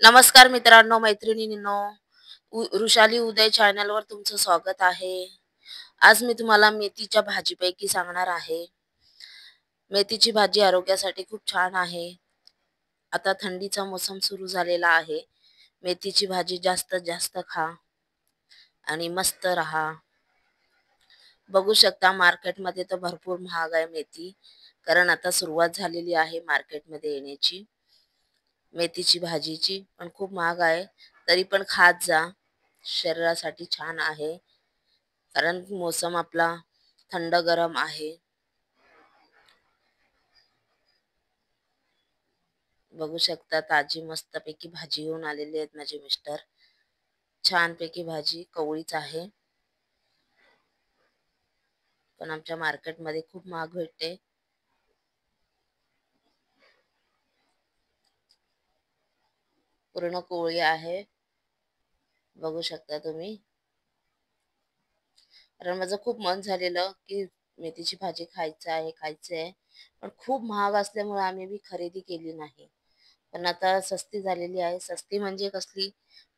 नमस्कार मित्रांनो, मैत्रिणींनो. वृषाली उदय चॅनलवर तुमचं स्वागत आहे. आज मी तुम्हाला मेथीच्या भाजीपैकी सांगणार आहे. मेथीची भाजी आरोग्यासाठी खूप छान आहे. आता थंडीचा मोसम सुरू झालेला आहे. मेथीची भाजी जास्तीत जास्त खा आणि मस्त राहा. बघू शकता मार्केटमध्ये तर भरपूर महाग आहे मेथी. कारण आता सुरुवात झालेली आहे मार्केटमध्ये येण्याची. मेथीची भाजीची पण खूप महाग आहे. तरी पण खात जा. शरीरासाठी छान आहे. कारण मोसम आपला थंड गरम आहे. बघू शकता ताजी मस्तपैकी भाजी घेऊन आलेले आहेत माझे मिस्टर. छानपैकी भाजी कवळीच आहे. पण आमच्या मार्केटमध्ये खूप महाग भेटते. पूर्ण कोवळी आहे. बघू शकता तुम्ही. कारण माझं खूप मन झालेलं की मेथीची भाजी खायची आहे. पण खूप महाग असल्यामुळे आम्ही बी खरेदी केली नाही. पण आता सस्ती झालेली आहे. सस्ती म्हणजे कसली,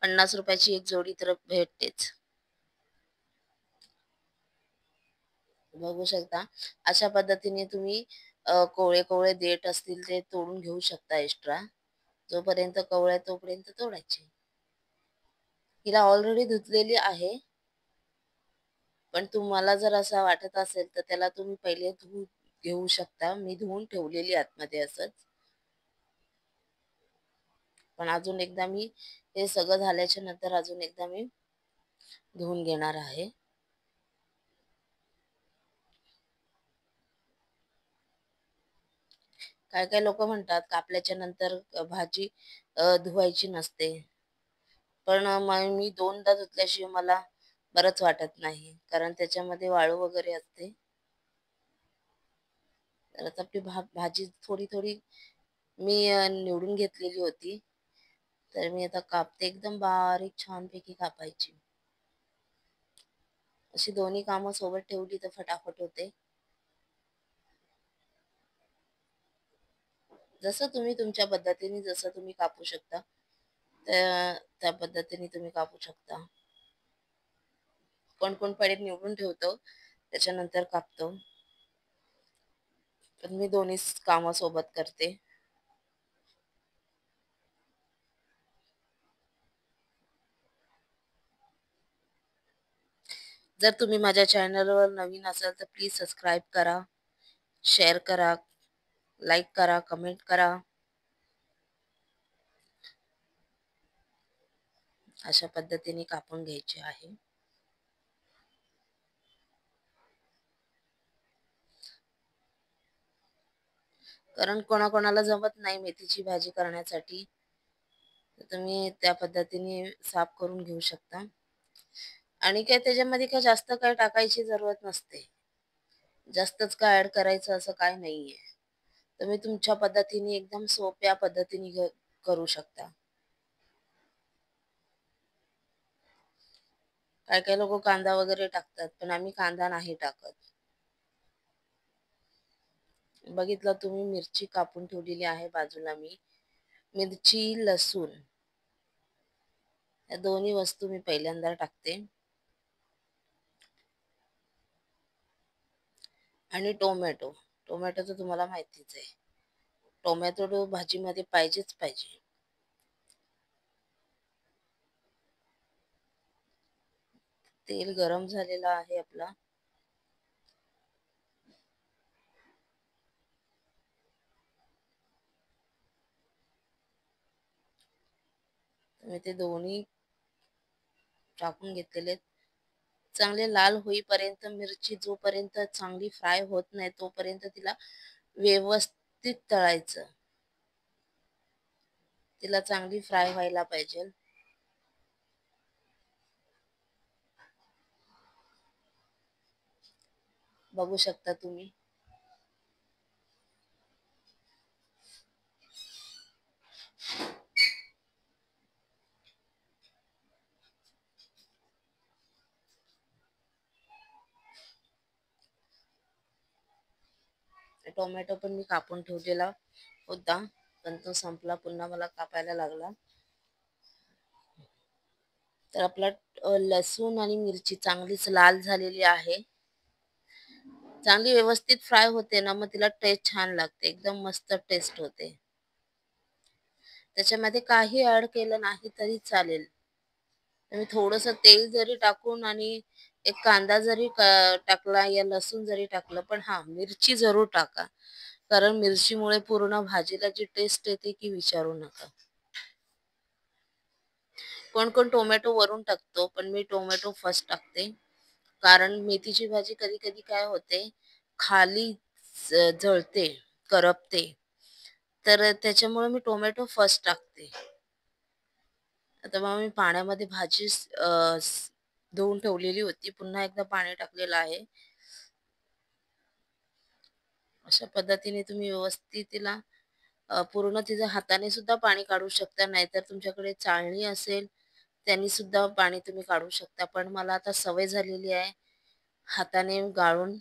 50 रुपयाची एक जोडी तर भेटतेच. बघू शकता अशा पद्धतीने तुम्ही कोवळे कोवळे देठ असतील ते तोडून घेऊ शकता एक्स्ट्रा. जोपर्यंत कवळे तोपर्यंत तोडायचे. हिला ऑलरेडी धुतलेली आहे. पण तुम्हाला जर असं वाटत असेल तर त्याला तुम्ही पहिले घेऊ शकता. मी धुवून ठेवलेली आतमध्ये असंच. पण अजून एकदा मी हे सगळं झाल्याच्या नंतर अजून एकदा मी धुवून घेणार आहे. काय काय लोक म्हणतात कापल्याच्या नंतर भाजी धुवायची नसते. पण मग मी दोनदा धुतल्याशिवाय मला बरंच वाटत नाही. कारण त्याच्यामध्ये वाळू वगैरे असते. तर आता आपली भाजी थोडी थोडी मी निवडून घेतलेली होती. तर मी आता कापते. एकदम बारीक छानपैकी कापायची. अशी दोन्ही कामं सोबत ठेवली तर फटाफट होते. जसं तुम्ही तुमच्या पद्धतीने जसं तुम्ही कापू शकता त्या त्या पद्धतीने तुम्ही कापू शकता. कोण कोण पहिले निवडून ठेवतो त्याच्यानंतर कापतो. पण मी दोन्ही कामं सोबत करते. जर तुम्ही माझ्या चॅनलवर नवीन असाल तर प्लीज सबस्क्राईब करा, शेअर करा, लाईक करा, कमेंट करा. अशा पद्धतीने कापून घ्यायची आहे. कारण कोणाकोणाला जमत नाही मेथीची भाजी करण्यासाठी. तर तुम्ही त्या पद्धतीने साफ करून घेऊ शकता. आणि काय त्याच्यामध्ये काय जास्त काय टाकायची जरूरत नसते. जास्तच काय ऍड करायचं असं काय नाहीये. तुम्ही तुमच्या पद्धतीने एकदम सोप्या पद्धतीने करू शकता. काय काय लोक कांदा वगैरे टाकतात पण आम्ही कांदा नाही टाकत. बघितलं तुम्ही मिरची कापून ठेवलेली आहे बाजूला मी. मिरची, लसूण या दोन्ही वस्तू मी पहिल्यांदा टाकते. आणि टोमॅटो. टोमॅटो तर तुम्हाला माहितीच आहे. टोमॅटो भाजीमध्ये पाहिजेच पाहिजे. तेल गरम झालेला आहे आपला. मी ते दोन्ही टाकून घेतलेले. चांगले लाल होईपर्यंत मिरची जोपर्यंत चांगली फ्राय होत नाही तोपर्यंत तिला व्यवस्थित तळायचं. तिला चांगली फ्राय व्हायला पाहिजे. बघू शकता तुम्ही. टोमॅटो पण मी कापून ठेवलेला होता पण तो संपला. पुन्हा मला कापायला लागला. तर आपला लसूण आणि मिरची चांगलीच लाल झालेली आहे. चांगली व्यवस्थित फ्राय होते ना, मग तिला टेस्ट छान लागते. एकदम मस्त टेस्ट होते. त्याच्यामध्ये काही ॲड केलं नाही तरी चालेल. तुम्ही थोडंसं तेल जरी टाकून आणि एक कांदा जरी टाकला या लसूण जरी टाकलं, पण हां, मिरची जरूर टाका. कारण मिरचीमुळे पूर्ण भाजीला जी टेस्ट येते की विचारू नका. कोण-कोण टोमॅटो वरून टाकतो, पण मी टोमॅटो फर्स्ट टाकते. कारण मेथीची भाजी कधी-कधी काय होते, खाली जळते, करपते. तर त्याच्यामुळे मी टोमॅटो फर्स्ट टाकते. आता मग मी पाण्यामध्ये भाजी धुवून ठेवलेली होती. पुन्हा एकदा पाणी टाकलेलं आहे. अशा पद्धतीने तुम्ही व्यवस्थित तिला पूर्ण तिच्या हाताने सुद्धा पाणी काढू शकता. नाहीतर तुमच्याकडे चाळणी असेल, त्यांनी सुद्धा पाणी तुम्ही काढू शकता. पण मला आता सवय झालेली आहे हाताने गाळून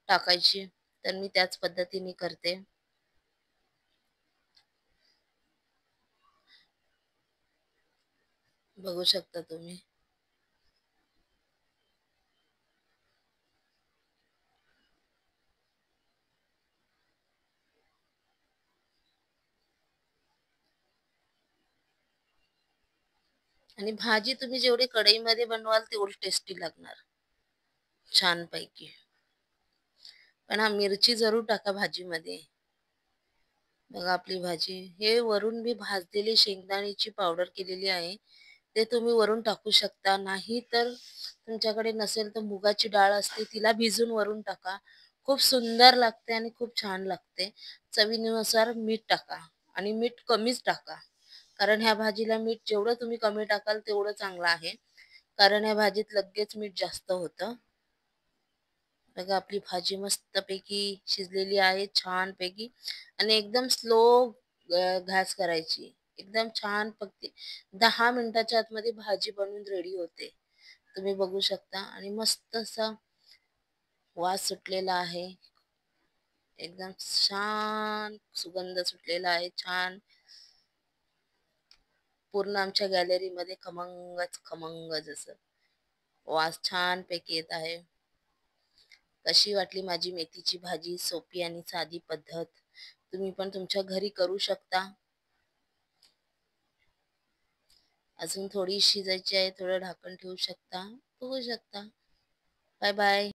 टाकायची. तर मी त्याच पद्धतीने करते. बघू शकता तुम्ही. आणि भाजी तुम्ही जेवढी कढईमध्ये बनवाल तेवढी टेस्टी लागणार छानपैकी. पण हां, मिरची जरूर टाका भाजीमध्ये. बघा आपली भाजी. हे वरून मी भाजलेली शेंगदाण्याची पावडर केलेली आहे. ते तुम्ही वरून टाकू शकता. नाही तर तुमच्याकडे नसेल तर मुगाची डाळ असते तिला भिजून वरून टाका. खूप सुंदर लागते आणि खूप छान लागते. चवीनुसार मीठ टाका आणि मीठ कमीच टाका. कारण ह्या भाजीला मीठ जेवढं तुम्ही कमी टाकाल तेवढं चांगलं आहे. कारण ह्या भाजीत लगेच मीठ जास्त होतं. बघा आपली भाजी मस्तपैकी शिजलेली आहे छानपैकी आणि एकदम स्लो गॅस करायची. एकदम छान पकते. 10 मिनिटाच्या आतमध्ये भाजी बनवून रेडी होते. तुम्ही बघू शकता आणि मस्त असा वास सुटलेला आहे. एकदम छान सुगंध सुटलेला आहे. छान पूर्ण आमच्या गॅलरीमध्ये खमंगच खमंग जसं वास छानपैकी येत आहे. कशी वाटली माझी मेथीची भाजी? सोपी आणि साधी पद्धत. तुम्ही पण तुमच्या घरी करू शकता. अजून थोडी शिजायची आहे. थोडं झाकण ठेवू शकता. बघू शकता. Bye bye.